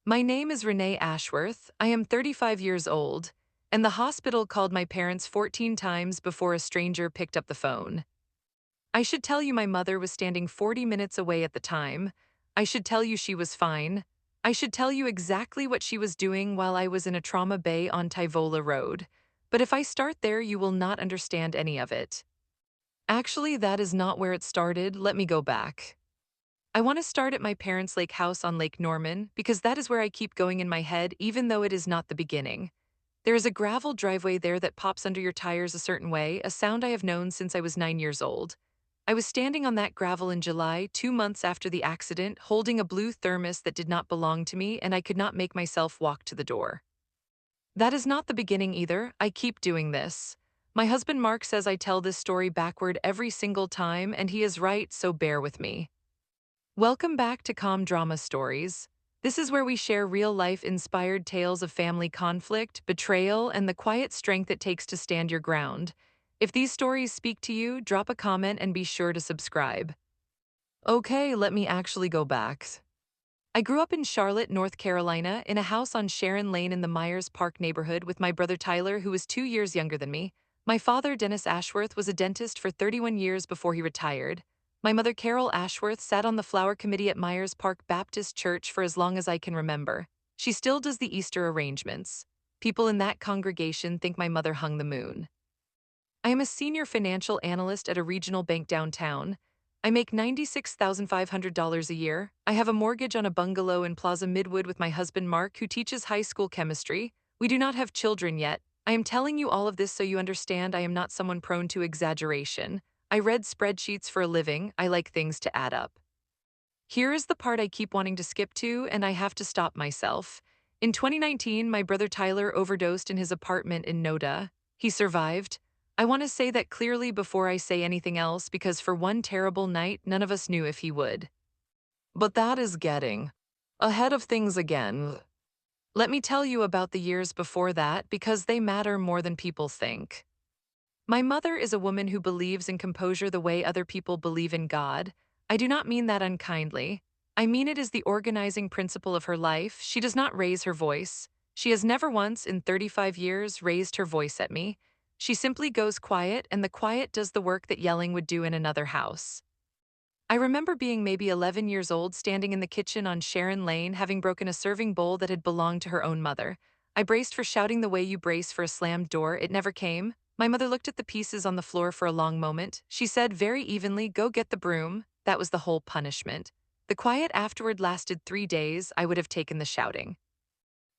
My name is Renee Ashworth. I am 35 years old, and the hospital called my parents 14 times before a stranger picked up the phone. I should tell you my mother was standing 40 minutes away at the time. I should tell you she was fine. I should tell you exactly what she was doing while I was in a trauma bay on Tyvola Road. But if I start there, you will not understand any of it. Actually, that is not where it started. Let me go back. I want to start at my parents' lake house on Lake Norman because that is where I keep going in my head, even though it is not the beginning. There is a gravel driveway there that pops under your tires a certain way, a sound I have known since I was 9 years old. I was standing on that gravel in July, 2 months after the accident, holding a blue thermos that did not belong to me, and I could not make myself walk to the door. That is not the beginning either. I keep doing this. My husband Mark says I tell this story backward every single time, and he is right, so bear with me. Welcome back to Calm Drama Stories. This is where we share real-life inspired tales of family conflict, betrayal, and the quiet strength it takes to stand your ground. If these stories speak to you, drop a comment and be sure to subscribe. Okay, let me actually go back. I grew up in Charlotte, North Carolina, in a house on Sharon Lane in the Myers Park neighborhood with my brother Tyler, who was 2 years younger than me. My father, Dennis Ashworth, was a dentist for 31 years before he retired. My mother, Carol Ashworth, sat on the flower committee at Myers Park Baptist Church for as long as I can remember. She still does the Easter arrangements. People in that congregation think my mother hung the moon. I am a senior financial analyst at a regional bank downtown. I make $96,500 a year. I have a mortgage on a bungalow in Plaza Midwood with my husband Mark, who teaches high school chemistry. We do not have children yet. I am telling you all of this so you understand I am not someone prone to exaggeration. I read spreadsheets for a living. I like things to add up. Here is the part I keep wanting to skip to, and I have to stop myself. In 2019, my brother Tyler overdosed in his apartment in Noda. He survived. I want to say that clearly before I say anything else because for one terrible night, none of us knew if he would. But that is getting ahead of things again. Let me tell you about the years before that because they matter more than people think. My mother is a woman who believes in composure the way other people believe in God. I do not mean that unkindly. I mean it is the organizing principle of her life. She does not raise her voice. She has never once in 35 years raised her voice at me. She simply goes quiet, and the quiet does the work that yelling would do in another house. I remember being maybe 11 years old, standing in the kitchen on Sharon Lane, having broken a serving bowl that had belonged to her own mother. I braced for shouting the way you brace for a slammed door. It never came. My mother looked at the pieces on the floor for a long moment. She said very evenly, "Go get the broom." That was the whole punishment. The quiet afterward lasted 3 days. I would have taken the shouting.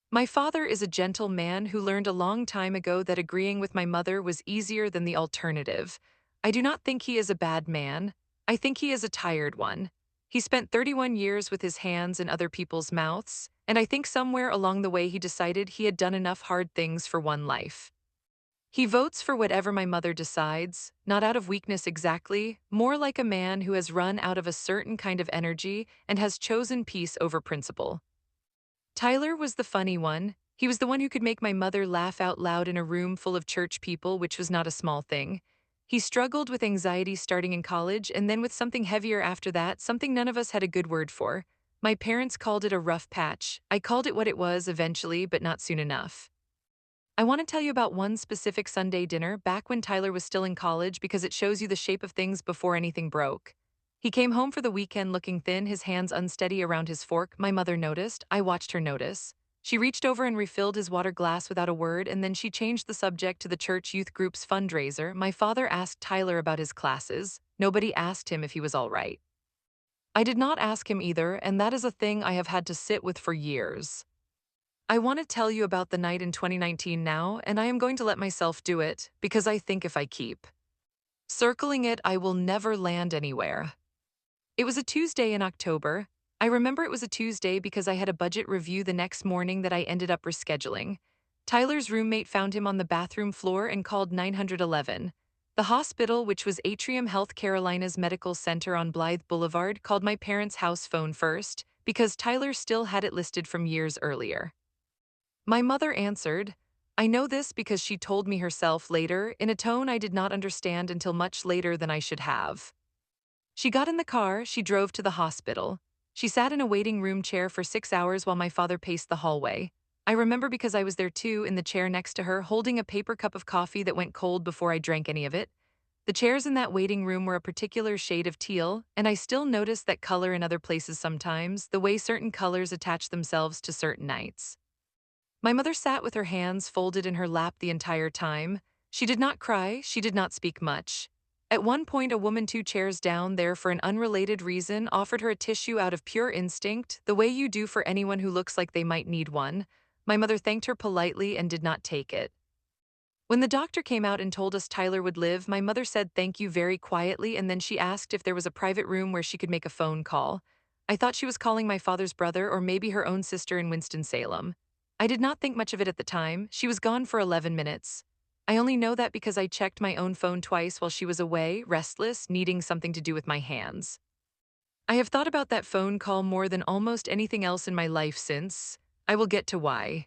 My father is a gentle man who learned a long time ago that agreeing with my mother was easier than the alternative. I do not think he is a bad man. I think he is a tired one. He spent 31 years with his hands in other people's mouths, and I think somewhere along the way he decided he had done enough hard things for one life. He votes for whatever my mother decides, not out of weakness exactly, more like a man who has run out of a certain kind of energy and has chosen peace over principle. Tyler was the funny one. He was the one who could make my mother laugh out loud in a room full of church people, which was not a small thing. He struggled with anxiety starting in college and then with something heavier after that, something none of us had a good word for. My parents called it a rough patch. I called it what it was eventually, but not soon enough. I want to tell you about one specific Sunday dinner back when Tyler was still in college because it shows you the shape of things before anything broke. He came home for the weekend looking thin, his hands unsteady around his fork. My mother noticed. I watched her notice. She reached over and refilled his water glass without a word, and then she changed the subject to the church youth group's fundraiser. My father asked Tyler about his classes. Nobody asked him if he was all right. I did not ask him either, and that is a thing I have had to sit with for years. I want to tell you about the night in 2019 now, and I am going to let myself do it because I think if I keep circling it, I will never land anywhere. It was a Tuesday in October. I remember it was a Tuesday because I had a budget review the next morning that I ended up rescheduling. Tyler's roommate found him on the bathroom floor and called 911. The hospital, which was Atrium Health Carolina's medical center on Blythe Boulevard, called my parents' house phone first because Tyler still had it listed from years earlier. My mother answered. I know this because she told me herself later in a tone I did not understand until much later than I should have. She got in the car, she drove to the hospital. She sat in a waiting room chair for 6 hours while my father paced the hallway. I remember because I was there too, in the chair next to her, holding a paper cup of coffee that went cold before I drank any of it. The chairs in that waiting room were a particular shade of teal, and I still notice that color in other places sometimes, the way certain colors attach themselves to certain nights. My mother sat with her hands folded in her lap the entire time. She did not cry, she did not speak much. At one point, a woman 2 chairs down there for an unrelated reason offered her a tissue out of pure instinct, the way you do for anyone who looks like they might need one. My mother thanked her politely and did not take it. When the doctor came out and told us Tyler would live, my mother said thank you very quietly, and then she asked if there was a private room where she could make a phone call. I thought she was calling my father's brother or maybe her own sister in Winston-Salem. I did not think much of it at the time. She was gone for 11 minutes. I only know that because I checked my own phone twice while she was away, restless, needing something to do with my hands. I have thought about that phone call more than almost anything else in my life since. I will get to why.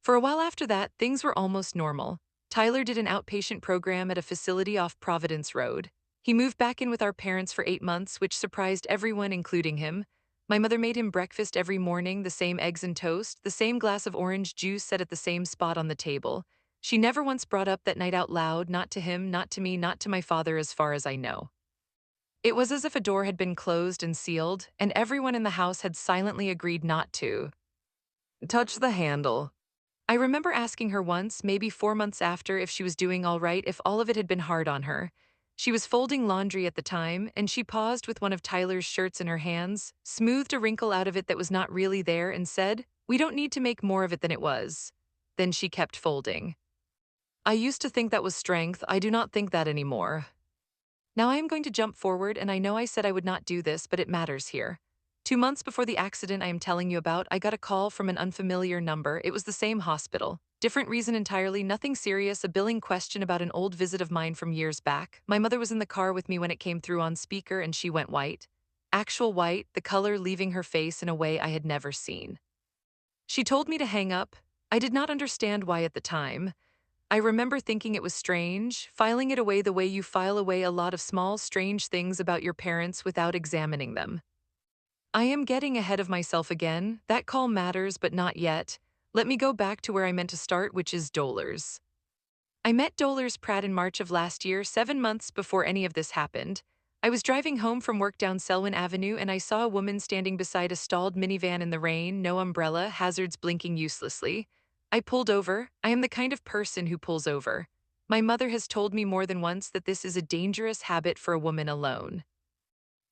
For a while after that, things were almost normal. Tyler did an outpatient program at a facility off Providence Road. He moved back in with our parents for 8 months, which surprised everyone, including him. My mother made him breakfast every morning, the same eggs and toast, the same glass of orange juice set at the same spot on the table. She never once brought up that night out loud, not to him, not to me, not to my father, as far as I know. It was as if a door had been closed and sealed, and everyone in the house had silently agreed not to touch the handle. I remember asking her once, maybe 4 months after, if she was doing all right, if all of it had been hard on her. She was folding laundry at the time, and she paused with one of Tyler's shirts in her hands, smoothed a wrinkle out of it that was not really there, and said, "We don't need to make more of it than it was." Then she kept folding. I used to think that was strength. I do not think that anymore. Now I am going to jump forward, and I know I said I would not do this, but it matters here. 2 months before the accident I am telling you about, I got a call from an unfamiliar number. It was the same hospital. Different reason entirely, nothing serious, a billing question about an old visit of mine from years back. My mother was in the car with me when it came through on speaker, and she went white. Actual white, the color leaving her face in a way I had never seen. She told me to hang up. I did not understand why at the time. I remember thinking it was strange, filing it away the way you file away a lot of small, strange things about your parents without examining them. I am getting ahead of myself again. That call matters, but not yet. Let me go back to where I meant to start, which is Dolers. I met Dolers Pratt in March of last year, 7 months before any of this happened. I was driving home from work down Selwyn Avenue, and I saw a woman standing beside a stalled minivan in the rain, no umbrella, hazards blinking uselessly. I pulled over. I am the kind of person who pulls over. My mother has told me more than once that this is a dangerous habit for a woman alone.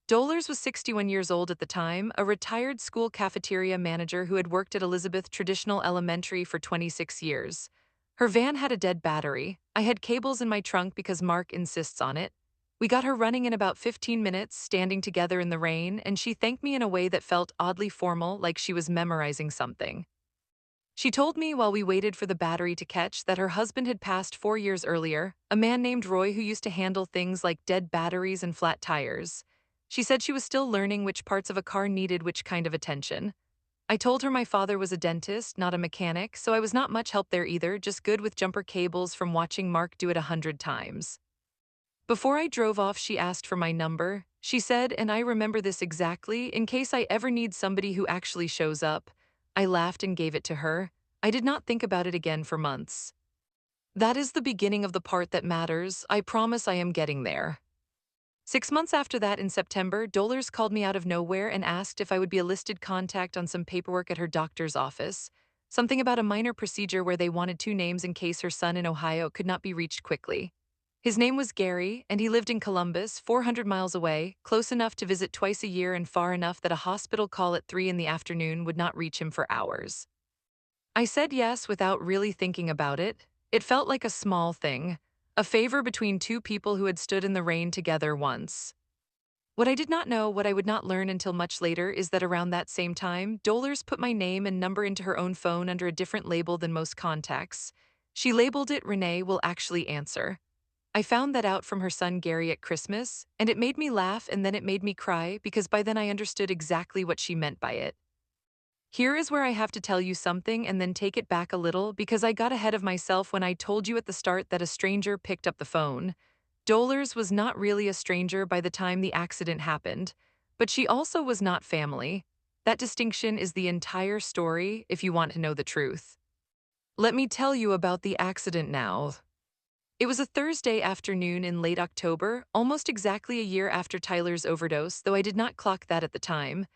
Dolers was 61 years old at the time, a retired school cafeteria manager who had worked at Elizabeth Traditional Elementary for 26 years. Her van had a dead battery. I had cables in my trunk because Mark insists on it. We got her running in about 15 minutes, standing together in the rain, and she thanked me in a way that felt oddly formal, like she was memorizing something. She told me while we waited for the battery to catch that her husband had passed 4 years earlier, a man named Roy who used to handle things like dead batteries and flat tires. She said she was still learning which parts of a car needed which kind of attention. I told her my father was a dentist, not a mechanic, so I was not much help there either, just good with jumper cables from watching Mark do it 100 times. Before I drove off, she asked for my number. She said, and I remember this exactly, in case I ever need somebody who actually shows up. I laughed and gave it to her. I did not think about it again for months. That is the beginning of the part that matters. I promise I am getting there. 6 months after that, in September, Dolers called me out of nowhere and asked if I would be a listed contact on some paperwork at her doctor's office. Something about a minor procedure where they wanted 2 names in case her son in Ohio could not be reached quickly. His name was Gary, and he lived in Columbus, 400 miles away, close enough to visit twice a year and far enough that a hospital call at 3 in the afternoon would not reach him for hours. I said yes without really thinking about it. It felt like a small thing, a favor between two people who had stood in the rain together once. What I did not know, what I would not learn until much later, is that around that same time, Dolers put my name and number into her own phone under a different label than most contacts. She labeled it "Renee will actually answer." I found that out from her son Gary at Christmas, and it made me laugh and then it made me cry because by then I understood exactly what she meant by it. Here is where I have to tell you something and then take it back a little because I got ahead of myself when I told you at the start that a stranger picked up the phone. Dolers was not really a stranger by the time the accident happened. But she also was not family. That distinction is the entire story if you want to know the truth. Let me tell you about the accident now. It was a Thursday afternoon in late October, almost exactly a year after Tyler's overdose, though I did not clock that at the time.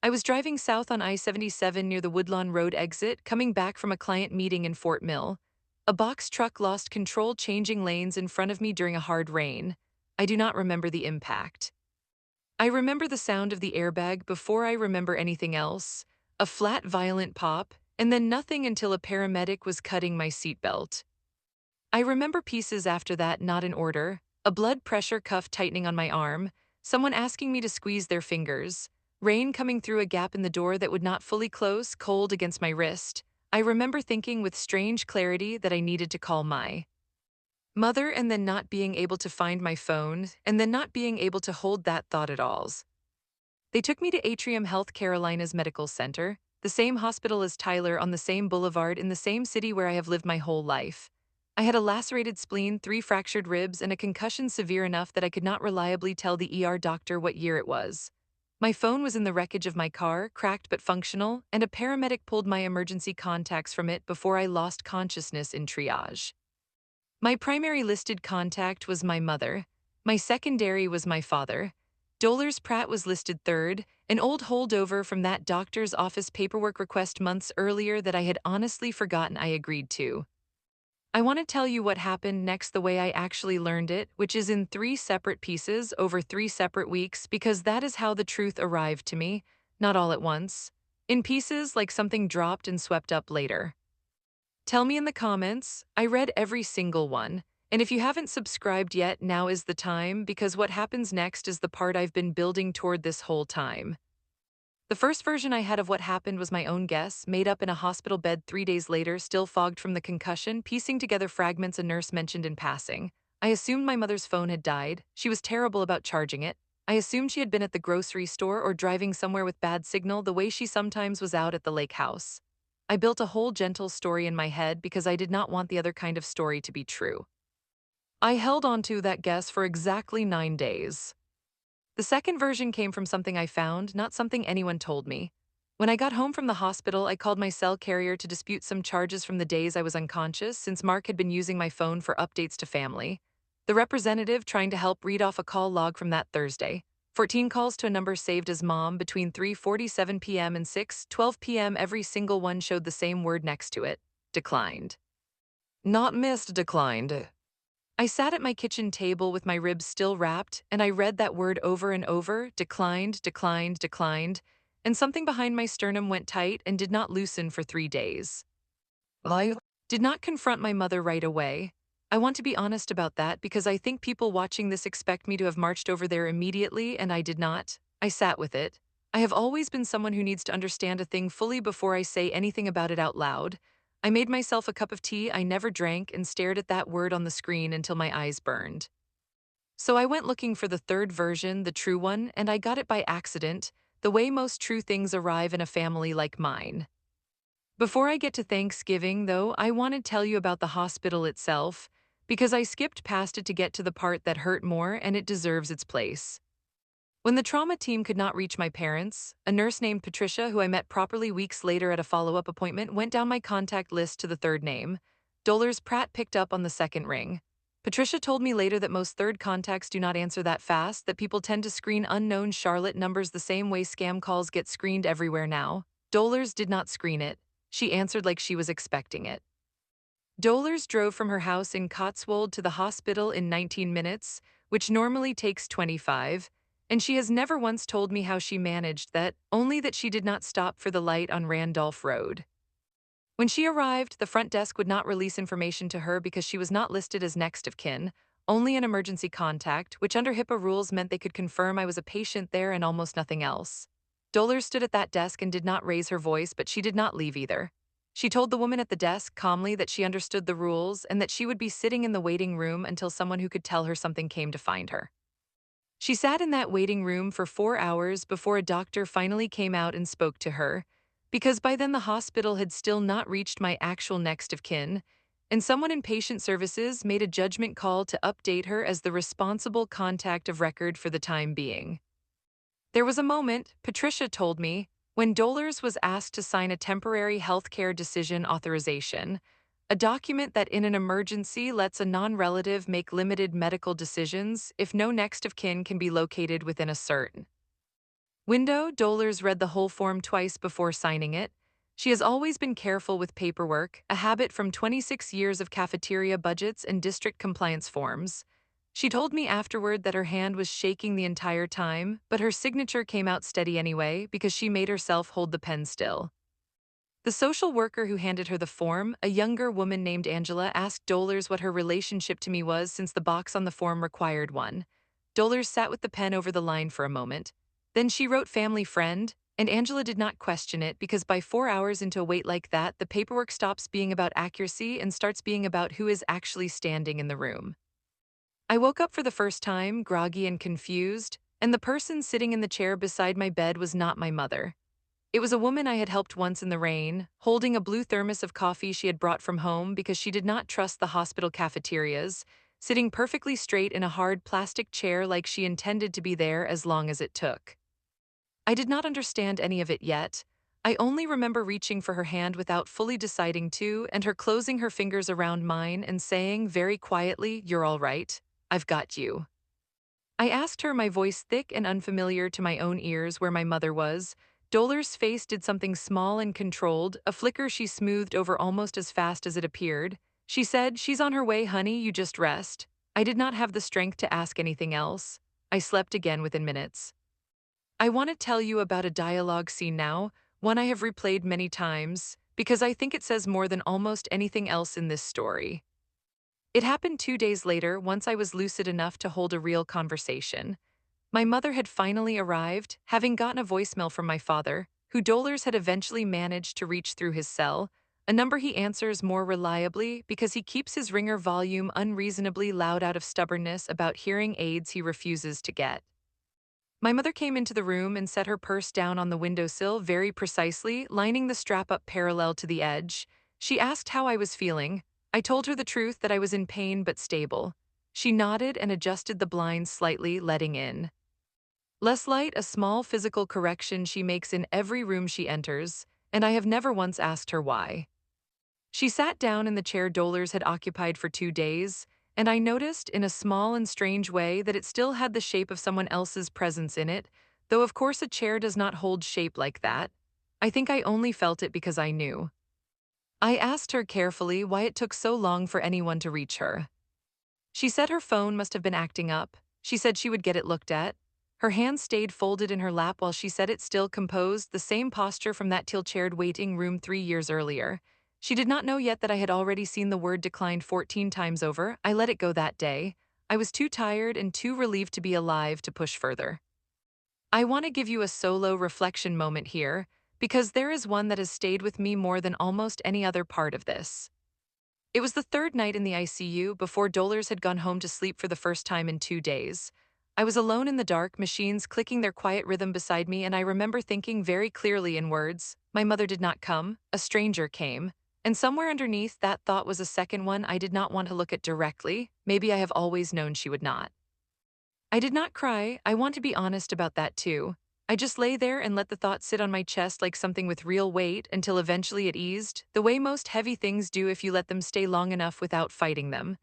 I was driving south on I-77 near the Woodlawn Road exit, coming back from a client meeting in Fort Mill. A box truck lost control changing lanes in front of me during a hard rain. I do not remember the impact. I remember the sound of the airbag before I remember anything else, a flat, violent pop, and then nothing until a paramedic was cutting my seatbelt. I remember pieces after that, not in order: a blood pressure cuff tightening on my arm, someone asking me to squeeze their fingers, rain coming through a gap in the door that would not fully close, cold against my wrist. I remember thinking with strange clarity that I needed to call my mother and then not being able to find my phone and then not being able to hold that thought at all. They took me to Atrium Health Carolina's medical center, the same hospital as Tyler on the same boulevard in the same city where I have lived my whole life. I had a lacerated spleen, 3 fractured ribs, and a concussion severe enough that I could not reliably tell the ER doctor what year it was. My phone was in the wreckage of my car, cracked but functional, and a paramedic pulled my emergency contacts from it before I lost consciousness in triage. My primary listed contact was my mother. My secondary was my father. Dolores Pratt was listed third, an old holdover from that doctor's office paperwork request months earlier that I had honestly forgotten I agreed to. I want to tell you what happened next the way I actually learned it, which is in 3 separate pieces over 3 separate weeks, because that is how the truth arrived to me, not all at once. In pieces like something dropped and swept up later. Tell me in the comments. I read every single one. And if you haven't subscribed yet, now is the time, because what happens next is the part I've been building toward this whole time. The first version I had of what happened was my own guess, made up in a hospital bed 3 days later, still fogged from the concussion, piecing together fragments a nurse mentioned in passing. I assumed my mother's phone had died. She was terrible about charging it. I assumed she had been at the grocery store or driving somewhere with bad signal the way she sometimes was out at the lake house. I built a whole gentle story in my head because I did not want the other kind of story to be true. I held on to that guess for exactly 9 days. The second version came from something I found, not something anyone told me. When I got home from the hospital, I called my cell carrier to dispute some charges from the days I was unconscious, since Mark had been using my phone for updates to family. The representative trying to help read off a call log from that Thursday. 14 calls to a number saved as mom between 3:47 p.m. and 6:12 p.m. Every single one showed the same word next to it: declined. Not missed, declined. I sat at my kitchen table with my ribs still wrapped, and I read that word over and over: declined, declined, declined, and something behind my sternum went tight and did not loosen for 3 days. I did not confront my mother right away. I want to be honest about that because I think people watching this expect me to have marched over there immediately, and I did not. I sat with it. I have always been someone who needs to understand a thing fully before I say anything about it out loud. I made myself a cup of tea I never drank and stared at that word on the screen until my eyes burned. So I went looking for the third version, the true one, and I got it by accident, the way most true things arrive in a family like mine. Before I get to Thanksgiving, though, I want to tell you about the hospital itself, because I skipped past it to get to the part that hurt more, and it deserves its place. When the trauma team could not reach my parents, a nurse named Patricia, who I met properly weeks later at a follow-up appointment, went down my contact list to the third name. Dolores Pratt picked up on the second ring. Patricia told me later that most third contacts do not answer that fast, that people tend to screen unknown Charlotte numbers the same way scam calls get screened everywhere now. Dolores did not screen it. She answered like she was expecting it. Dolores drove from her house in Cotswold to the hospital in 19 minutes, which normally takes 25, and she has never once told me how she managed that, only that she did not stop for the light on Randolph Road. When she arrived, the front desk would not release information to her because she was not listed as next of kin, only an emergency contact, which under HIPAA rules meant they could confirm I was a patient there and almost nothing else. Dolores stood at that desk and did not raise her voice, but she did not leave either. She told the woman at the desk calmly that she understood the rules and that she would be sitting in the waiting room until someone who could tell her something came to find her. She sat in that waiting room for 4 hours before a doctor finally came out and spoke to her, because by then the hospital had still not reached my actual next of kin, and someone in patient services made a judgment call to update her as the responsible contact of record for the time being. There was a moment, Patricia told me, when Dolores was asked to sign a temporary healthcare decision authorization, a document that in an emergency lets a non-relative make limited medical decisions if no next of kin can be located within a certain window. Dolores read the whole form twice before signing it. She has always been careful with paperwork, a habit from 26 years of cafeteria budgets and district compliance forms. She told me afterward that her hand was shaking the entire time, but her signature came out steady anyway because she made herself hold the pen still. The social worker who handed her the form, a younger woman named Angela, asked Dolores what her relationship to me was since the box on the form required one. Dolores sat with the pen over the line for a moment. Then she wrote family friend, and Angela did not question it because by 4 hours into a wait like that, the paperwork stops being about accuracy and starts being about who is actually standing in the room. I woke up for the first time, groggy and confused, and the person sitting in the chair beside my bed was not my mother. It was a woman I had helped once in the rain, holding a blue thermos of coffee she had brought from home because she did not trust the hospital cafeterias, sitting perfectly straight in a hard plastic chair like she intended to be there as long as it took. I did not understand any of it yet. I only remember reaching for her hand without fully deciding to, and her closing her fingers around mine and saying very quietly, "You're all right. I've got you." I asked her, my voice thick and unfamiliar to my own ears, where my mother was. Dolores' face did something small and controlled, a flicker she smoothed over almost as fast as it appeared. She said, "She's on her way, honey, you just rest." I did not have the strength to ask anything else. I slept again within minutes. I want to tell you about a dialogue scene now, one I have replayed many times, because I think it says more than almost anything else in this story. It happened 2 days later, once I was lucid enough to hold a real conversation. My mother had finally arrived, having gotten a voicemail from my father, who Dolores had eventually managed to reach through his cell, a number he answers more reliably because he keeps his ringer volume unreasonably loud out of stubbornness about hearing aids he refuses to get. My mother came into the room and set her purse down on the windowsill very precisely, lining the strap up parallel to the edge. She asked how I was feeling. I told her the truth, that I was in pain but stable. She nodded and adjusted the blinds slightly, letting in less light, a small physical correction she makes in every room she enters, and I have never once asked her why. She sat down in the chair Dolores had occupied for 2 days, and I noticed in a small and strange way that it still had the shape of someone else's presence in it, though of course a chair does not hold shape like that. I think I only felt it because I knew. I asked her carefully why it took so long for anyone to reach her. She said her phone must have been acting up. She said she would get it looked at. Her hands stayed folded in her lap while she said it, still composed, the same posture from that teal-chaired waiting room 3 years earlier. She did not know yet that I had already seen the word declined 14 times over. I let it go that day. I was too tired and too relieved to be alive to push further. I want to give you a solo reflection moment here, because there is one that has stayed with me more than almost any other part of this. It was the third night in the ICU before Dolores had gone home to sleep for the first time in 2 days. I was alone in the dark, machines clicking their quiet rhythm beside me, and I remember thinking very clearly in words, "My mother did not come, a stranger came." And somewhere underneath that thought was a second one I did not want to look at directly. Maybe I have always known she would not. I did not cry. I want to be honest about that too. I just lay there and let the thought sit on my chest like something with real weight until eventually it eased, the way most heavy things do if you let them stay long enough without fighting them.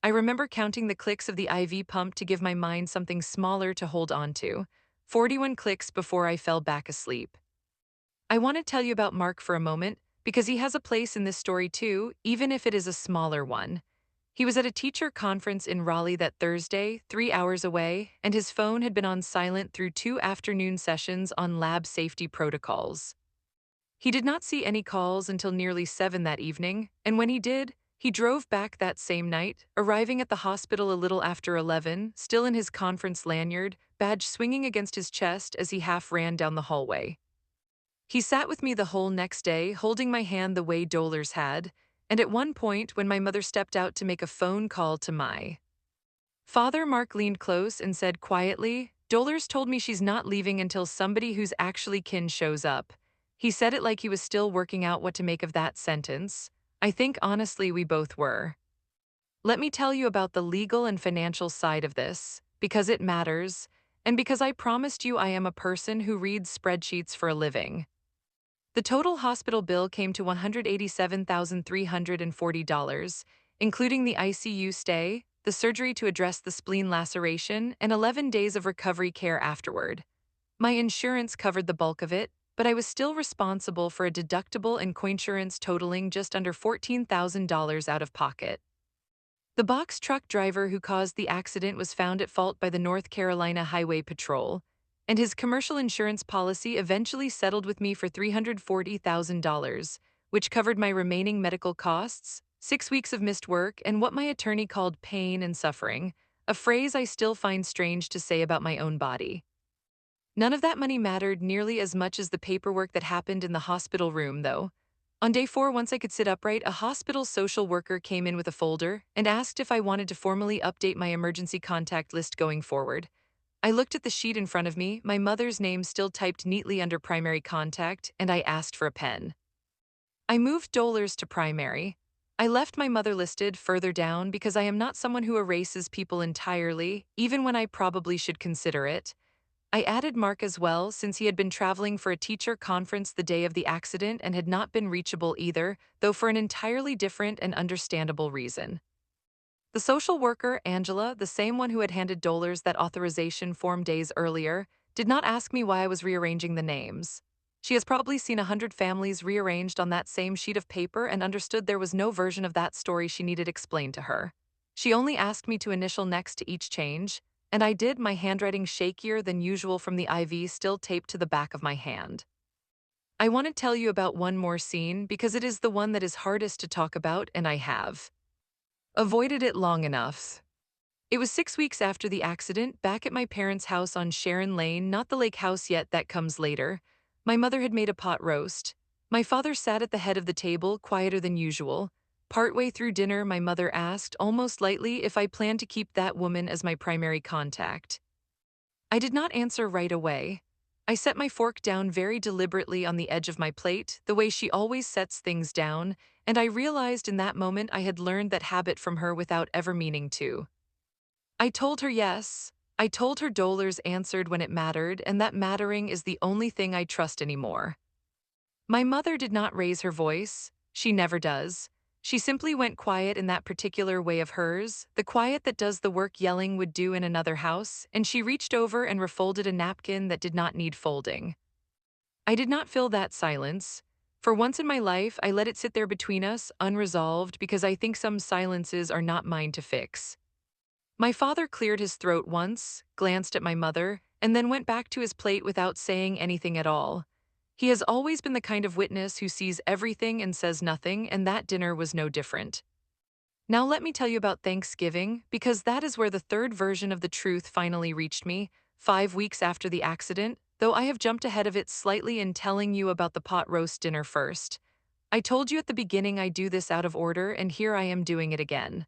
I remember counting the clicks of the IV pump to give my mind something smaller to hold on to. 41 clicks before I fell back asleep. I want to tell you about Mark for a moment, because he has a place in this story too, even if it is a smaller one. He was at a teacher conference in Raleigh that Thursday, 3 hours away, and his phone had been on silent through 2 afternoon sessions on lab safety protocols. He did not see any calls until nearly 7 that evening, and when he did, he drove back that same night, arriving at the hospital a little after 11, still in his conference lanyard, badge swinging against his chest as he half ran down the hallway. He sat with me the whole next day, holding my hand the way Dolores had, and at one point, when my mother stepped out to make a phone call to my father, Mark leaned close and said quietly, "Dolores told me she's not leaving until somebody who's actually kin shows up." He said it like he was still working out what to make of that sentence. I think honestly we both were. Let me tell you about the legal and financial side of this, because it matters, and because I promised you I am a person who reads spreadsheets for a living. The total hospital bill came to $187,340, including the ICU stay, the surgery to address the spleen laceration, and 11 days of recovery care afterward. My insurance covered the bulk of it, but I was still responsible for a deductible and coinsurance totaling just under $14,000 out of pocket. The box truck driver who caused the accident was found at fault by the North Carolina Highway Patrol, and his commercial insurance policy eventually settled with me for $340,000, which covered my remaining medical costs, 6 weeks of missed work, and what my attorney called pain and suffering, a phrase I still find strange to say about my own body. None of that money mattered nearly as much as the paperwork that happened in the hospital room, though. On day 4, once I could sit upright, a hospital social worker came in with a folder and asked if I wanted to formally update my emergency contact list going forward. I looked at the sheet in front of me, my mother's name still typed neatly under primary contact, and I asked for a pen. I moved Dollars to primary. I left my mother listed further down because I am not someone who erases people entirely, even when I probably should consider it. I added Mark as well since he had been traveling for a teacher conference the day of the accident and had not been reachable either, though for an entirely different and understandable reason. The social worker, Angela, the same one who had handed Dollars that authorization form days earlier, did not ask me why I was rearranging the names. She has probably seen 100 families rearranged on that same sheet of paper and understood there was no version of that story she needed explained to her. She only asked me to initial next to each change, and I did, my handwriting shakier than usual from the IV still taped to the back of my hand. I want to tell you about one more scene because it is the one that is hardest to talk about, and I have avoided it long enough. It was 6 weeks after the accident, back at my parents' house on Sharon Lane, not the lake house yet, that comes later. My mother had made a pot roast. My father sat at the head of the table, quieter than usual. Partway through dinner, my mother asked, almost lightly, if I planned to keep that woman as my primary contact. I did not answer right away. I set my fork down very deliberately on the edge of my plate, the way she always sets things down, and I realized in that moment I had learned that habit from her without ever meaning to. I told her yes. I told her Dollars answered when it mattered, and that mattering is the only thing I trust anymore. My mother did not raise her voice. She never does. She simply went quiet in that particular way of hers, the quiet that does the work yelling would do in another house, and she reached over and refolded a napkin that did not need folding. I did not fill that silence. For once in my life, I let it sit there between us, unresolved, because I think some silences are not mine to fix. My father cleared his throat once, glanced at my mother, and then went back to his plate without saying anything at all. He has always been the kind of witness who sees everything and says nothing, and that dinner was no different. Now let me tell you about Thanksgiving, because that is where the third version of the truth finally reached me, 5 weeks after the accident, though I have jumped ahead of it slightly in telling you about the pot roast dinner first. I told you at the beginning I do this out of order, and here I am doing it again.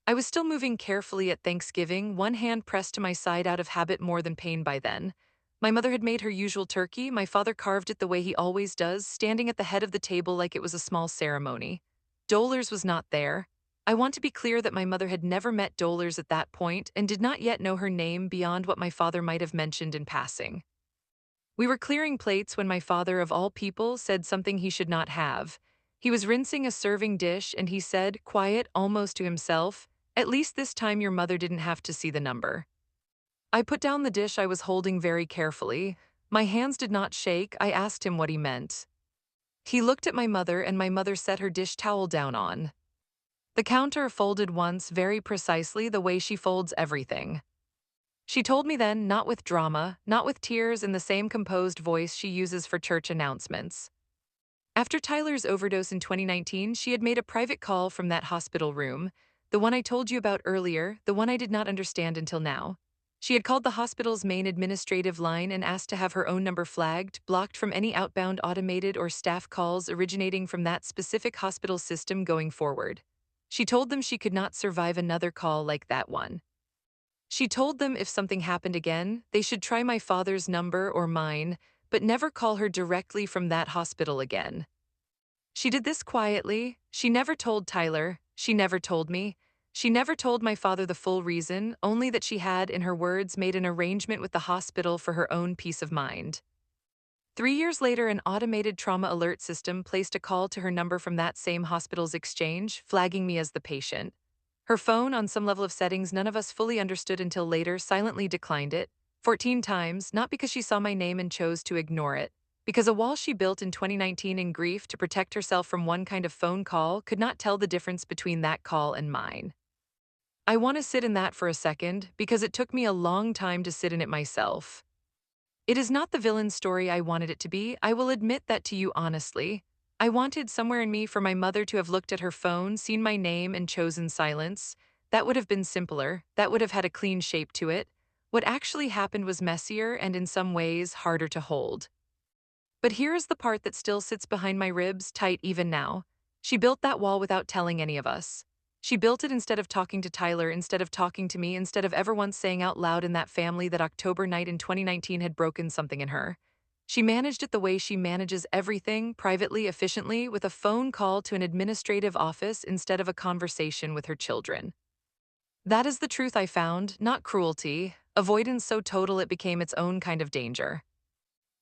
I was still moving carefully at Thanksgiving, one hand pressed to my side out of habit more than pain by then. My mother had made her usual turkey, my father carved it the way he always does, standing at the head of the table like it was a small ceremony. Dollars was not there. I want to be clear that my mother had never met Dollars at that point and did not yet know her name beyond what my father might have mentioned in passing. We were clearing plates when my father, of all people, said something he should not have. He was rinsing a serving dish and he said, quiet, almost to himself, "At least this time your mother didn't have to see the number." I put down the dish I was holding very carefully. My hands did not shake. I asked him what he meant. He looked at my mother and my mother set her dish towel down on the counter, folded once, very precisely the way she folds everything. She told me then, not with drama, not with tears, in the same composed voice she uses for church announcements. After Tyler's overdose in 2019, she had made a private call from that hospital room, the one I told you about earlier, the one I did not understand until now. She had called the hospital's main administrative line and asked to have her own number flagged, blocked from any outbound automated or staff calls originating from that specific hospital system going forward. She told them she could not survive another call like that one. She told them if something happened again, they should try my father's number or mine, but never call her directly from that hospital again. She did this quietly. She never told Tyler. She never told me. She never told my father the full reason, only that she had, in her words, made an arrangement with the hospital for her own peace of mind. 3 years later, an automated trauma alert system placed a call to her number from that same hospital's exchange, flagging me as the patient. Her phone, on some level of settings none of us fully understood until later, silently declined it, 14 times, not because she saw my name and chose to ignore it, because a wall she built in 2019 in grief to protect herself from one kind of phone call could not tell the difference between that call and mine. I want to sit in that for a second, because it took me a long time to sit in it myself. It is not the villain story I wanted it to be, I will admit that to you honestly. I wanted somewhere in me for my mother to have looked at her phone, seen my name, and chosen silence. That would have been simpler, that would have had a clean shape to it. What actually happened was messier and in some ways harder to hold. But here is the part that still sits behind my ribs, tight even now. She built that wall without telling any of us. She built it instead of talking to Tyler, instead of talking to me, instead of ever once saying out loud in that family that October night in 2019 had broken something in her. She managed it the way she manages everything, privately, efficiently, with a phone call to an administrative office instead of a conversation with her children. That is the truth I found, not cruelty, avoidance so total it became its own kind of danger.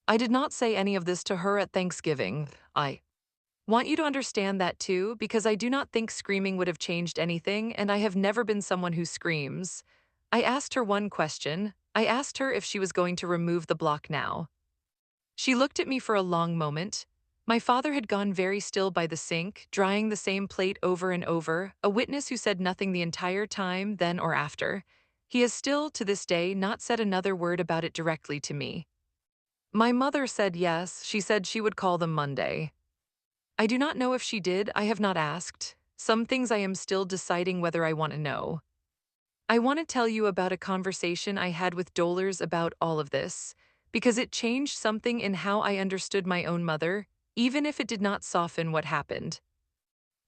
I did not say any of this to her at Thanksgiving. I want you to understand that too, because I do not think screaming would have changed anything, and I have never been someone who screams. I asked her one question. I asked her if she was going to remove the block now. She looked at me for a long moment. My father had gone very still by the sink, drying the same plate over and over, a witness who said nothing the entire time, then or after. He has still, to this day, not said another word about it directly to me. My mother said yes, she said she would call them Monday. I do not know if she did, I have not asked. Some things I am still deciding whether I want to know. I want to tell you about a conversation I had with Dolers about all of this, because it changed something in how I understood my own mother, even if it did not soften what happened.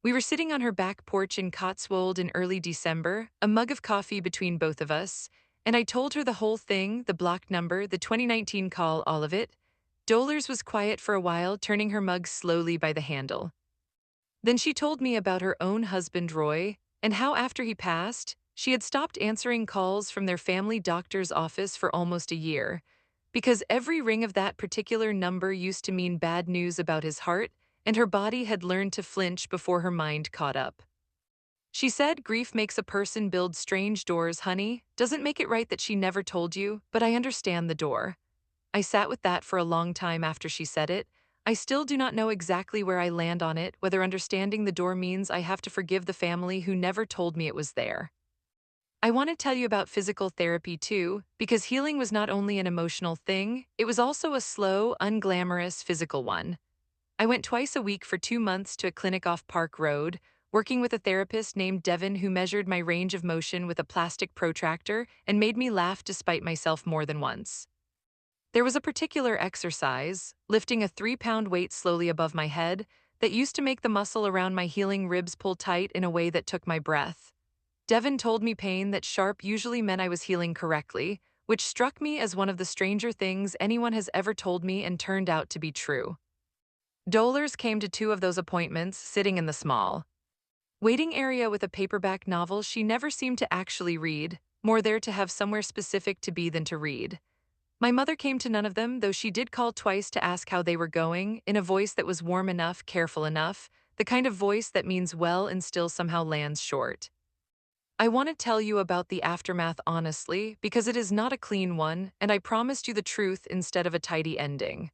We were sitting on her back porch in Cotswold in early December, a mug of coffee between both of us, and I told her the whole thing, the block number, the 2019 call, all of it. Dolers was quiet for a while, turning her mug slowly by the handle. Then she told me about her own husband, Roy, and how after he passed, she had stopped answering calls from their family doctor's office for almost a year, because every ring of that particular number used to mean bad news about his heart, and her body had learned to flinch before her mind caught up. She said grief makes a person build strange doors, honey. Doesn't make it right that she never told you, but I understand the door. I sat with that for a long time after she said it. I still do not know exactly where I land on it, whether understanding the door means I have to forgive the family who never told me it was there. I want to tell you about physical therapy too, because healing was not only an emotional thing, it was also a slow, unglamorous physical one. I went twice a week for 2 months to a clinic off Park Road, working with a therapist named Devin who measured my range of motion with a plastic protractor and made me laugh despite myself more than once. There was a particular exercise, lifting a 3-pound weight slowly above my head, that used to make the muscle around my healing ribs pull tight in a way that took my breath. Devin told me pain that sharp usually meant I was healing correctly, which struck me as one of the stranger things anyone has ever told me and turned out to be true. Dolers came to 2 of those appointments, sitting in the small waiting area with a paperback novel she never seemed to actually read, more there to have somewhere specific to be than to read. My mother came to none of them, though she did call twice to ask how they were going, in a voice that was warm enough, careful enough, the kind of voice that means well and still somehow lands short. I want to tell you about the aftermath honestly, because it is not a clean one, and I promised you the truth instead of a tidy ending.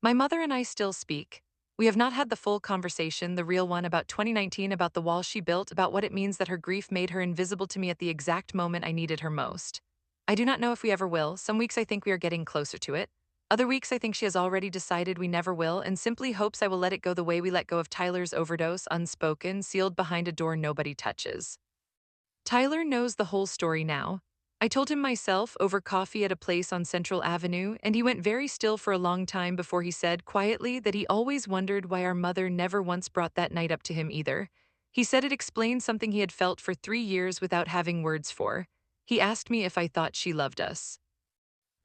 My mother and I still speak. We have not had the full conversation, the real one, about 2019, about the wall she built, about what it means that her grief made her invisible to me at the exact moment I needed her most. I do not know if we ever will. Some weeks I think we are getting closer to it. Other weeks I think she has already decided we never will and simply hopes I will let it go the way we let go of Tyler's overdose, unspoken, sealed behind a door nobody touches. Tyler knows the whole story now. I told him myself over coffee at a place on Central Avenue, and he went very still for a long time before he said quietly that he always wondered why our mother never once brought that night up to him either. He said it explained something he had felt for 3 years without having words for. He asked me if I thought she loved us.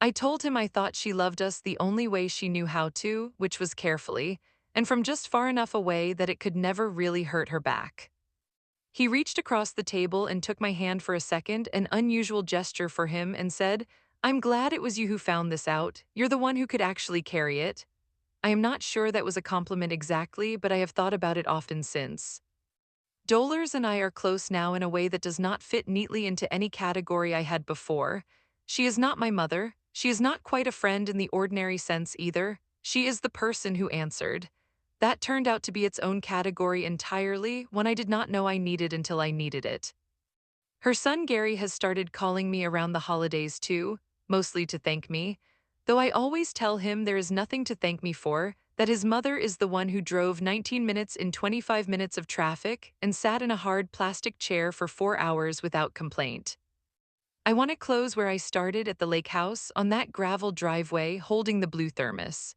I told him I thought she loved us the only way she knew how to, which was carefully, and from just far enough away that it could never really hurt her back. He reached across the table and took my hand for a second, an unusual gesture for him, and said, "I'm glad it was you who found this out. You're the one who could actually carry it." I am not sure that was a compliment exactly, but I have thought about it often since. Dolores and I are close now in a way that does not fit neatly into any category I had before. She is not my mother. She is not quite a friend in the ordinary sense either. She is the person who answered. That turned out to be its own category entirely, one I did not know I needed until I needed it. Her son Gary has started calling me around the holidays too, mostly to thank me, though I always tell him there is nothing to thank me for, that his mother is the one who drove 19 minutes in 25 minutes of traffic and sat in a hard plastic chair for 4 hours without complaint. I want to close where I started at the lake house on that gravel driveway holding the blue thermos.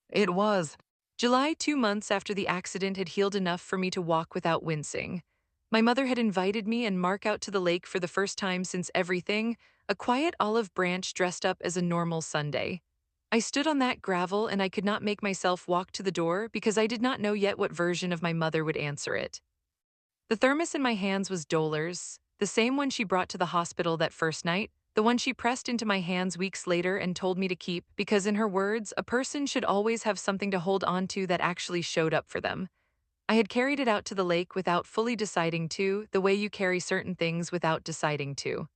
It was July, 2 months after the accident had healed enough for me to walk without wincing. My mother had invited me and Mark out to the lake for the first time since everything, a quiet olive branch dressed up as a normal Sunday. I stood on that gravel and I could not make myself walk to the door because I did not know yet what version of my mother would answer it. The thermos in my hands was Dollar's, the same one she brought to the hospital that first night, the one she pressed into my hands weeks later and told me to keep because, in her words, a person should always have something to hold on to that actually showed up for them. I had carried it out to the lake without fully deciding to, the way you carry certain things without deciding to.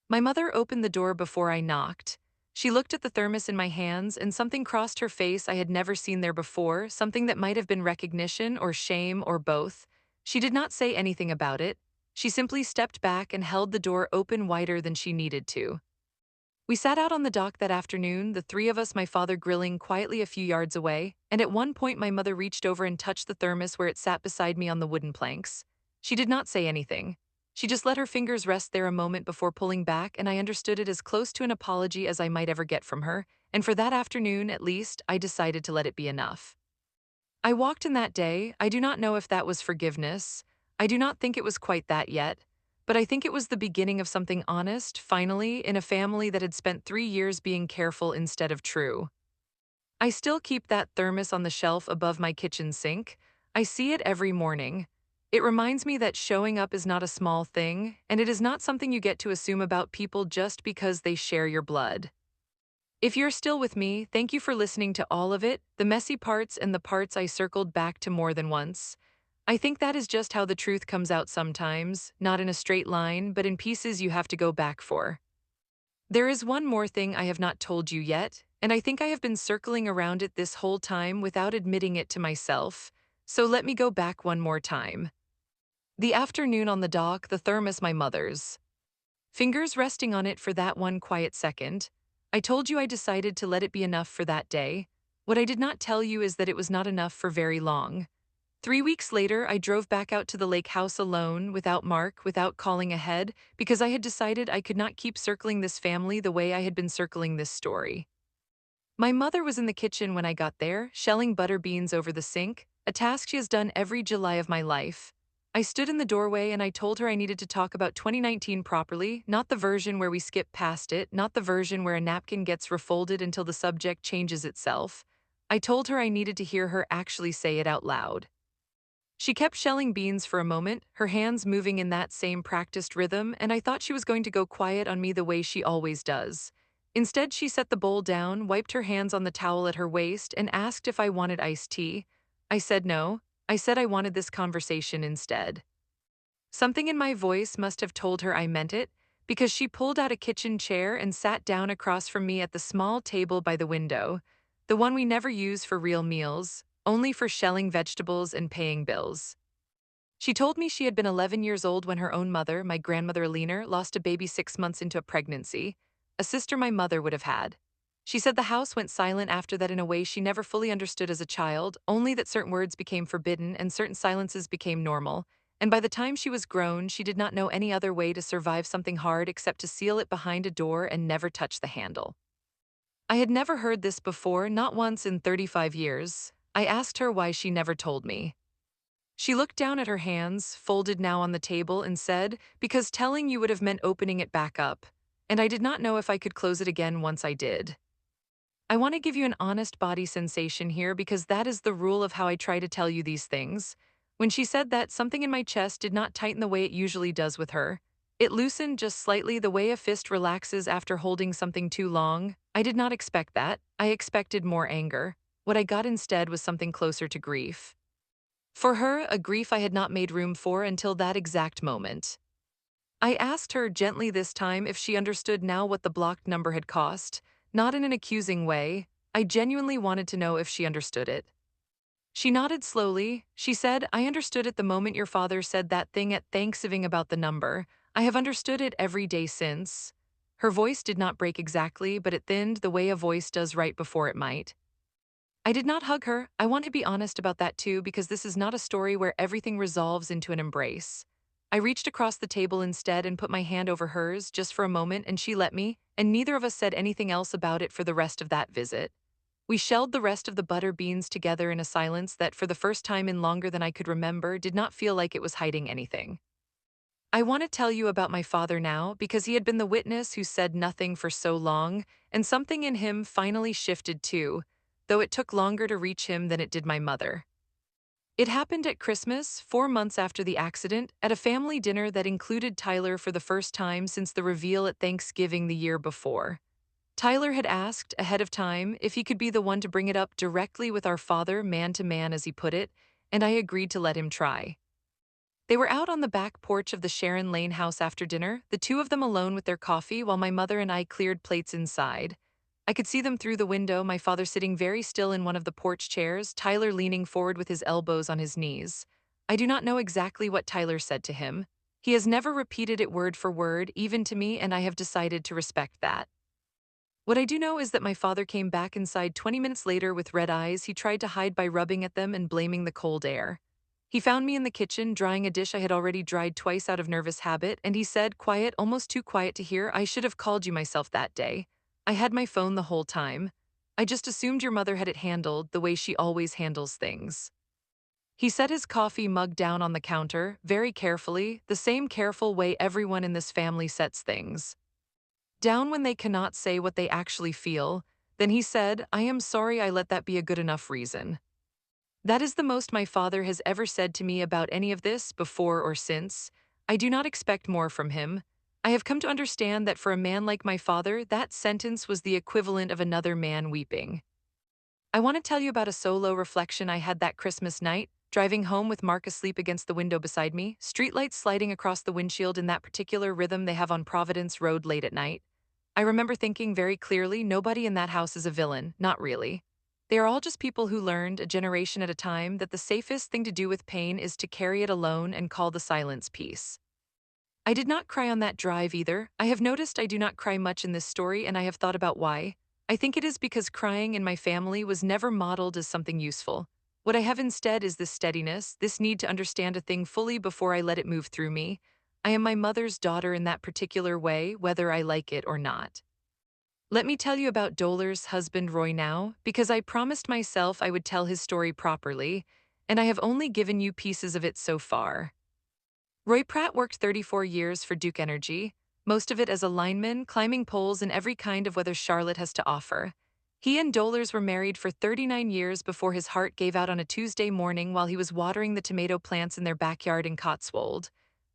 My mother opened the door before I knocked. She looked at the thermos in my hands, and something crossed her face I had never seen there before, something that might have been recognition or shame or both. She did not say anything about it. She simply stepped back and held the door open wider than she needed to. We sat out on the dock that afternoon, the three of us, my father grilling quietly a few yards away, and at one point my mother reached over and touched the thermos where it sat beside me on the wooden planks. She did not say anything. She just let her fingers rest there a moment before pulling back, and I understood it as close to an apology as I might ever get from her, and for that afternoon, at least, I decided to let it be enough. I walked in that day. I do not know if that was forgiveness. I do not think it was quite that yet. But I think it was the beginning of something honest, finally, in a family that had spent 3 years being careful instead of true. I still keep that thermos on the shelf above my kitchen sink. I see it every morning. It reminds me that showing up is not a small thing, and it is not something you get to assume about people just because they share your blood. If you're still with me, thank you for listening to all of it, the messy parts and the parts I circled back to more than once. I think that is just how the truth comes out sometimes, not in a straight line, but in pieces you have to go back for. There is one more thing I have not told you yet, and I think I have been circling around it this whole time without admitting it to myself, so let me go back one more time. The afternoon on the dock, the thermos my mother's. Fingers resting on it for that one quiet second. I told you I decided to let it be enough for that day. What I did not tell you is that it was not enough for very long. 3 weeks later, I drove back out to the lake house alone, without Mark, without calling ahead, because I had decided I could not keep circling this family the way I had been circling this story. My mother was in the kitchen when I got there, shelling butter beans over the sink, a task she has done every July of my life. I stood in the doorway and I told her I needed to talk about 2019 properly, not the version where we skip past it, not the version where a napkin gets refolded until the subject changes itself. I told her I needed to hear her actually say it out loud. She kept shelling beans for a moment, her hands moving in that same practiced rhythm, and I thought she was going to go quiet on me the way she always does. Instead, she set the bowl down, wiped her hands on the towel at her waist, and asked if I wanted iced tea. I said no. I said I wanted this conversation instead. Something in my voice must have told her I meant it, because she pulled out a kitchen chair and sat down across from me at the small table by the window, the one we never use for real meals, only for shelling vegetables and paying bills. She told me she had been 11 years old when her own mother, my grandmother Alina, lost a baby 6 months into a pregnancy, a sister my mother would have had. She said the house went silent after that in a way she never fully understood as a child, only that certain words became forbidden and certain silences became normal, and by the time she was grown, she did not know any other way to survive something hard except to seal it behind a door and never touch the handle. I had never heard this before, not once in 35 years. I asked her why she never told me. She looked down at her hands, folded now on the table, and said, "Because telling you would have meant opening it back up, and I did not know if I could close it again once I did." I want to give you an honest body sensation here because that is the rule of how I try to tell you these things. When she said that, something in my chest did not tighten the way it usually does with her. It loosened just slightly, the way a fist relaxes after holding something too long. I did not expect that. I expected more anger. What I got instead was something closer to grief. For her, a grief I had not made room for until that exact moment. I asked her gently this time if she understood now what the blocked number had cost, not in an accusing way. I genuinely wanted to know if she understood it. She nodded slowly. She said, "I understood it the moment your father said that thing at Thanksgiving about the number. I have understood it every day since." Her voice did not break exactly, but it thinned the way a voice does right before it might. I did not hug her. I want to be honest about that too, because this is not a story where everything resolves into an embrace. I reached across the table instead and put my hand over hers just for a moment, and she let me, and neither of us said anything else about it for the rest of that visit. We shelled the rest of the butter beans together in a silence that, for the first time in longer than I could remember, did not feel like it was hiding anything. I want to tell you about my father now because he had been the witness who said nothing for so long, and something in him finally shifted too, though it took longer to reach him than it did my mother. It happened at Christmas, 4 months after the accident, at a family dinner that included Tyler for the first time since the reveal at Thanksgiving the year before. Tyler had asked, ahead of time, if he could be the one to bring it up directly with our father, man to man, as he put it, and I agreed to let him try. They were out on the back porch of the Sharon Lane house after dinner, the two of them alone with their coffee while my mother and I cleared plates inside. I could see them through the window, my father sitting very still in one of the porch chairs, Tyler leaning forward with his elbows on his knees. I do not know exactly what Tyler said to him. He has never repeated it word for word, even to me, and I have decided to respect that. What I do know is that my father came back inside 20 minutes later with red eyes he tried to hide by rubbing at them and blaming the cold air. He found me in the kitchen, drying a dish I had already dried twice out of nervous habit, and he said, quiet, almost too quiet to hear, "I should have called you myself that day. I had my phone the whole time. I just assumed your mother had it handled the way she always handles things." He set his coffee mug down on the counter, very carefully, the same careful way everyone in this family sets things down when they cannot say what they actually feel. Then he said, "I am sorry I let that be a good enough reason." That is the most my father has ever said to me about any of this, before or since. I do not expect more from him. I have come to understand that for a man like my father, that sentence was the equivalent of another man weeping. I want to tell you about a solo reflection I had that Christmas night, driving home with Mark asleep against the window beside me, streetlights sliding across the windshield in that particular rhythm they have on Providence Road late at night. I remember thinking very clearly, nobody in that house is a villain, not really. They are all just people who learned, a generation at a time, that the safest thing to do with pain is to carry it alone and call the silence peace. I did not cry on that drive either. I have noticed I do not cry much in this story, and I have thought about why. I think it is because crying in my family was never modeled as something useful. What I have instead is this steadiness, this need to understand a thing fully before I let it move through me. I am my mother's daughter in that particular way, whether I like it or not. Let me tell you about Dolar's husband Roy now, because I promised myself I would tell his story properly, and I have only given you pieces of it so far. Roy Pratt worked 34 years for Duke Energy, most of it as a lineman, climbing poles in every kind of weather Charlotte has to offer. He and Dolars were married for 39 years before his heart gave out on a Tuesday morning while he was watering the tomato plants in their backyard in Cotswold.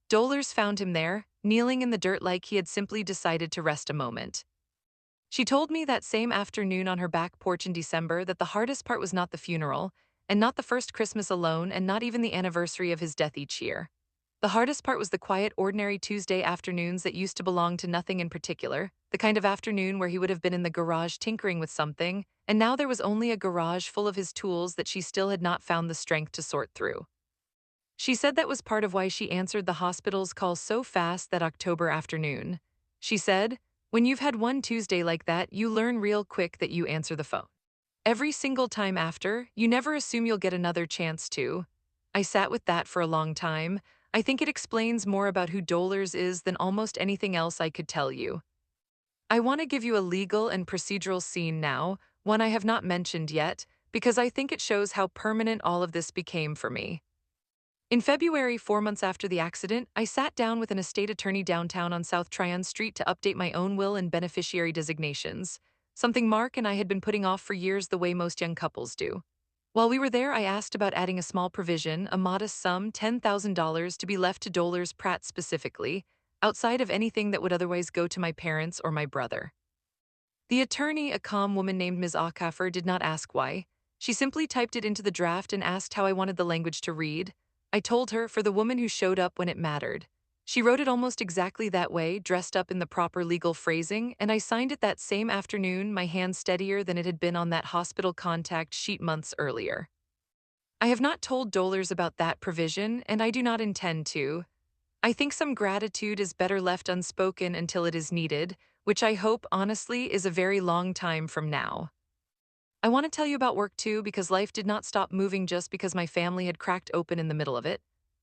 Dolars found him there, kneeling in the dirt like he had simply decided to rest a moment. She told me that same afternoon on her back porch in December that the hardest part was not the funeral, and not the first Christmas alone, and not even the anniversary of his death each year. The hardest part was the quiet, ordinary Tuesday afternoons that used to belong to nothing in particular, the kind of afternoon where he would have been in the garage tinkering with something, and now there was only a garage full of his tools that she still had not found the strength to sort through. She said that was part of why she answered the hospital's call so fast that October afternoon. She said, "When you've had one Tuesday like that, you learn real quick that you answer the phone. Every single time after, you never assume you'll get another chance to." I sat with that for a long time. I think it explains more about who Dolars is than almost anything else I could tell you. I want to give you a legal and procedural scene now, one I have not mentioned yet, because I think it shows how permanent all of this became for me. In February, 4 months after the accident, I sat down with an estate attorney downtown on South Tryon Street to update my own will and beneficiary designations, something Mark and I had been putting off for years the way most young couples do. While we were there, I asked about adding a small provision, a modest sum, $10,000, to be left to Dolores Pratt specifically, outside of anything that would otherwise go to my parents or my brother. The attorney, a calm woman named Ms. Acaffer, did not ask why. She simply typed it into the draft and asked how I wanted the language to read. I told her, for the woman who showed up when it mattered. She wrote it almost exactly that way, dressed up in the proper legal phrasing, and I signed it that same afternoon, my hand steadier than it had been on that hospital contact sheet months earlier. I have not told Dolers about that provision, and I do not intend to. I think some gratitude is better left unspoken until it is needed, which I hope, honestly, is a very long time from now. I want to tell you about work too, because life did not stop moving just because my family had cracked open in the middle of it.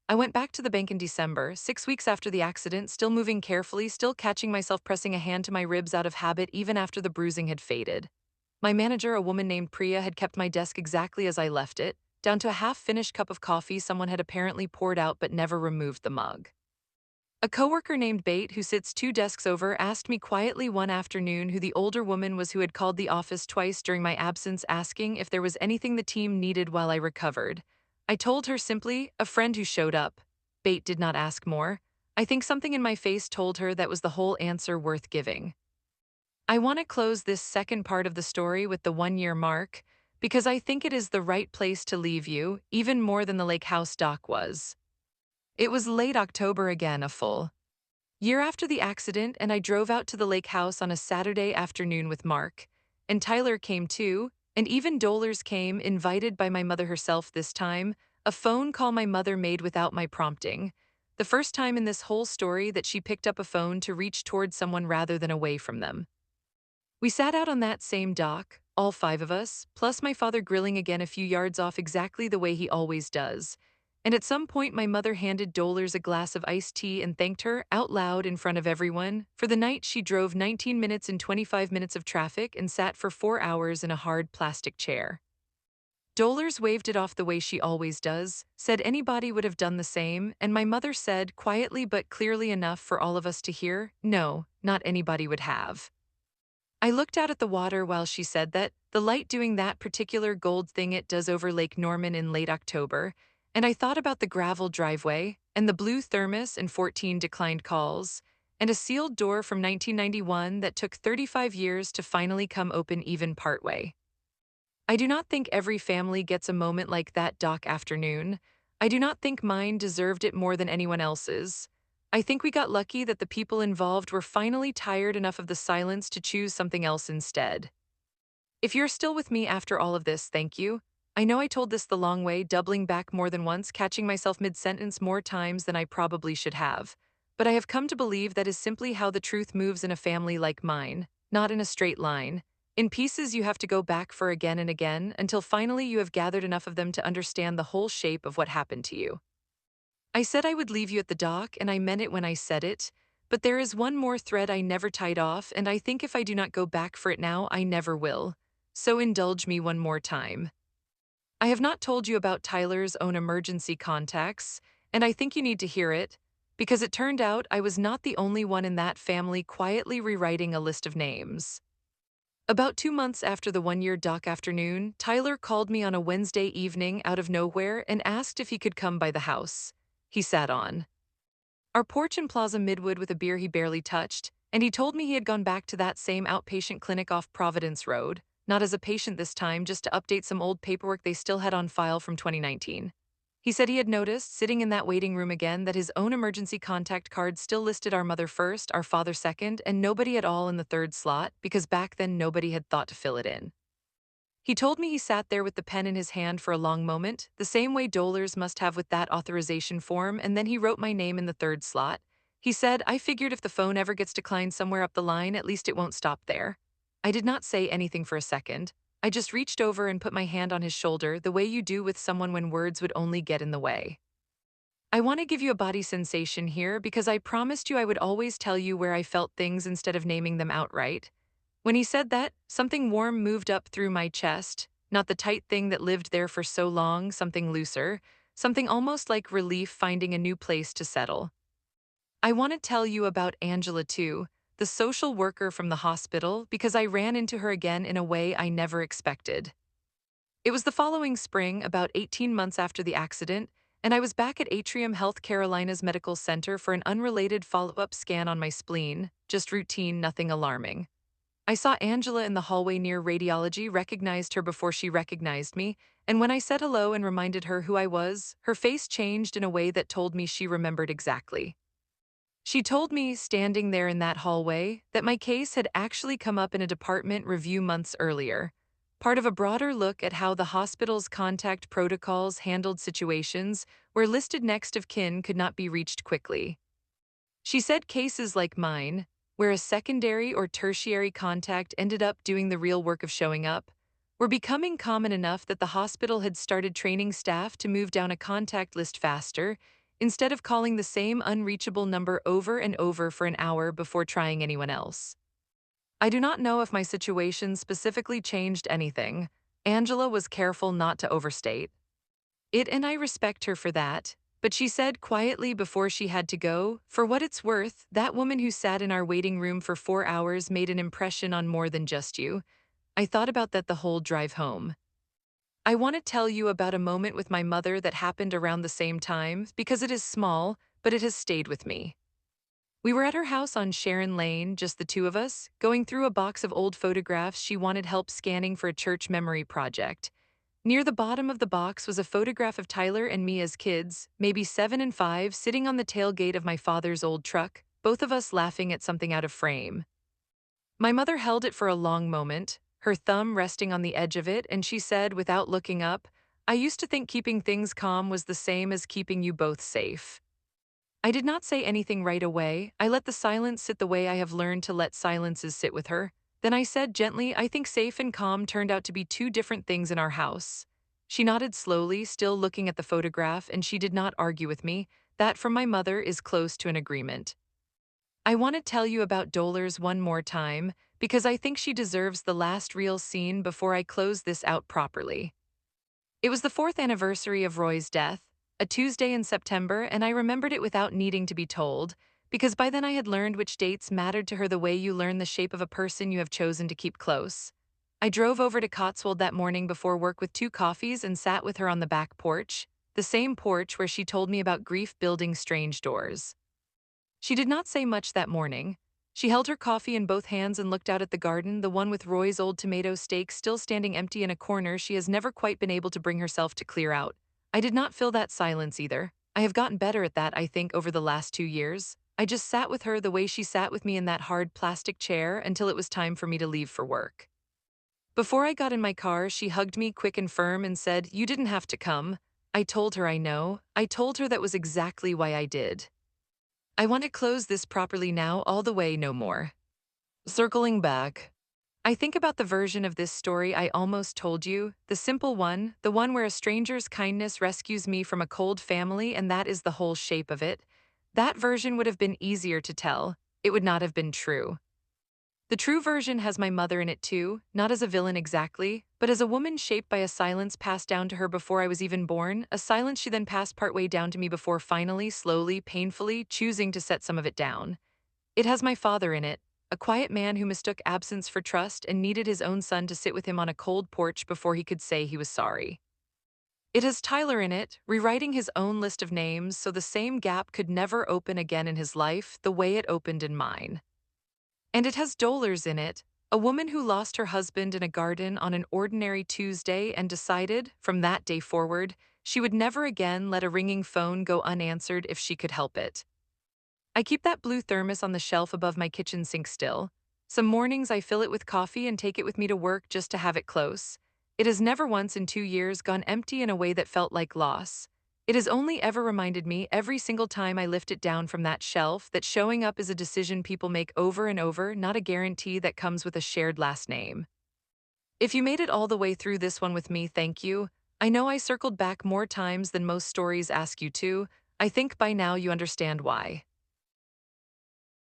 I went back to the bank in December, 6 weeks after the accident, still moving carefully, still catching myself pressing a hand to my ribs out of habit even after the bruising had faded. My manager, a woman named Priya, had kept my desk exactly as I left it, down to a half-finished cup of coffee someone had apparently poured out but never removed the mug. A coworker named Bate, who sits 2 desks over, asked me quietly one afternoon who the older woman was who had called the office twice during my absence, asking if there was anything the team needed while I recovered. I told her simply, a friend who showed up. Bate did not ask more. I think something in my face told her that was the whole answer worth giving. I want to close this second part of the story with the 1 year mark, because I think it is the right place to leave you, even more than the lake house dock was. It was late October again, a full year after the accident, and I drove out to the lake house on a Saturday afternoon with Mark. And Tyler came too, and even Dolers came, invited by my mother herself this time, a phone call my mother made without my prompting. The first time in this whole story that she picked up a phone to reach towards someone rather than away from them. We sat out on that same dock, all 5 of us, plus my father grilling again a few yards off exactly the way he always does. And at some point, my mother handed Dolers a glass of iced tea and thanked her, out loud in front of everyone, for the night she drove 19 minutes in 25 minutes of traffic and sat for 4 hours in a hard plastic chair. Dolers waved it off the way she always does, said anybody would have done the same, and my mother said, quietly but clearly enough for all of us to hear, no, not anybody would have. I looked out at the water while she said that, the light doing that particular gold thing it does over Lake Norman in late October, and I thought about the gravel driveway, and the blue thermos and 14 declined calls, and a sealed door from 1991 that took 35 years to finally come open even partway. I do not think every family gets a moment like that dock afternoon. I do not think mine deserved it more than anyone else's. I think we got lucky that the people involved were finally tired enough of the silence to choose something else instead. If you're still with me after all of this, thank you. I know I told this the long way, doubling back more than once, catching myself mid-sentence more times than I probably should have. But I have come to believe that is simply how the truth moves in a family like mine, not in a straight line. In pieces you have to go back for again and again until finally you have gathered enough of them to understand the whole shape of what happened to you. I said I would leave you at the dock, and I meant it when I said it, but there is one more thread I never tied off, and I think if I do not go back for it now, I never will. So indulge me one more time. I have not told you about Tyler's own emergency contacts, and I think you need to hear it, because it turned out I was not the only one in that family quietly rewriting a list of names. About 2 months after the 1 year dock afternoon, Tyler called me on a Wednesday evening out of nowhere and asked if he could come by the house. He sat on our porch in Plaza Midwood with a beer he barely touched, and he told me he had gone back to that same outpatient clinic off Providence Road, not as a patient this time, just to update some old paperwork they still had on file from 2019. He said he had noticed, sitting in that waiting room again, that his own emergency contact card still listed our mother first, our father second, and nobody at all in the third slot, because back then nobody had thought to fill it in. He told me he sat there with the pen in his hand for a long moment, the same way Dolers must have with that authorization form, and then he wrote my name in the third slot. He said, I figured if the phone ever gets declined somewhere up the line, at least it won't stop there. I did not say anything for a second. I just reached over and put my hand on his shoulder, the way you do with someone when words would only get in the way. I want to give you a body sensation here because I promised you I would always tell you where I felt things instead of naming them outright. When he said that, something warm moved up through my chest, not the tight thing that lived there for so long, something looser, something almost like relief finding a new place to settle. I want to tell you about Angela too, the social worker from the hospital, because I ran into her again in a way I never expected. It was the following spring, about 18 months after the accident, and I was back at Atrium Health Carolina's Medical Center for an unrelated follow-up scan on my spleen, just routine, nothing alarming. I saw Angela in the hallway near radiology, recognized her before she recognized me, and when I said hello and reminded her who I was, her face changed in a way that told me she remembered exactly. She told me, standing there in that hallway, that my case had actually come up in a department review months earlier, part of a broader look at how the hospital's contact protocols handled situations where listed next of kin could not be reached quickly. She said cases like mine, where a secondary or tertiary contact ended up doing the real work of showing up, were becoming common enough that the hospital had started training staff to move down a contact list faster, instead of calling the same unreachable number over and over for an hour before trying anyone else. I do not know if my situation specifically changed anything. Angela was careful not to overstate it, and I respect her for that. But she said quietly before she had to go, "For what it's worth, that woman who sat in our waiting room for 4 hours made an impression on more than just you." I thought about that the whole drive home. I want to tell you about a moment with my mother that happened around the same time because it is small, but it has stayed with me. We were at her house on Sharon Lane, just the two of us, going through a box of old photographs she wanted help scanning for a church memory project. Near the bottom of the box was a photograph of Tyler and me as kids, maybe 7 and 5, sitting on the tailgate of my father's old truck, both of us laughing at something out of frame. My mother held it for a long moment, her thumb resting on the edge of it, and she said, without looking up, "I used to think keeping things calm was the same as keeping you both safe." I did not say anything right away. I let the silence sit the way I have learned to let silences sit with her. Then I said gently, "I think safe and calm turned out to be two different things in our house." She nodded slowly, still looking at the photograph, and she did not argue with me. That, from my mother, is close to an agreement. I want to tell you about Dolores one more time, because I think she deserves the last real scene before I close this out properly. It was the fourth anniversary of Roy's death, a Tuesday in September, and I remembered it without needing to be told, because by then I had learned which dates mattered to her the way you learn the shape of a person you have chosen to keep close. I drove over to Cotswold that morning before work with 2 coffees and sat with her on the back porch, the same porch where she told me about grief building strange doors. She did not say much that morning. She held her coffee in both hands and looked out at the garden, the one with Roy's old tomato stake still standing empty in a corner she has never quite been able to bring herself to clear out. I did not fill that silence either. I have gotten better at that, I think, over the last 2 years. I just sat with her the way she sat with me in that hard plastic chair until it was time for me to leave for work. Before I got in my car, she hugged me quick and firm and said, "You didn't have to come." I told her I know. I told her that was exactly why I did. I want to close this properly now, all the way, no more. Circling back, I think about the version of this story I almost told you, the simple one, the one where a stranger's kindness rescues me from a cold family and that is the whole shape of it. That version would have been easier to tell. It would not have been true. The true version has my mother in it too, not as a villain exactly, but as a woman shaped by a silence passed down to her before I was even born, a silence she then passed partway down to me before finally, slowly, painfully, choosing to set some of it down. It has my father in it, a quiet man who mistook absence for trust and needed his own son to sit with him on a cold porch before he could say he was sorry. It has Tyler in it, rewriting his own list of names so the same gap could never open again in his life the way it opened in mine. And it has Dolores in it, a woman who lost her husband in a garden on an ordinary Tuesday and decided, from that day forward, she would never again let a ringing phone go unanswered if she could help it. I keep that blue thermos on the shelf above my kitchen sink still. Some mornings I fill it with coffee and take it with me to work just to have it close. It has never once in 2 years gone empty in a way that felt like loss. It has only ever reminded me every single time I lift it down from that shelf that showing up is a decision people make over and over, not a guarantee that comes with a shared last name. If you made it all the way through this one with me, thank you. I know I circled back more times than most stories ask you to. I think by now you understand why.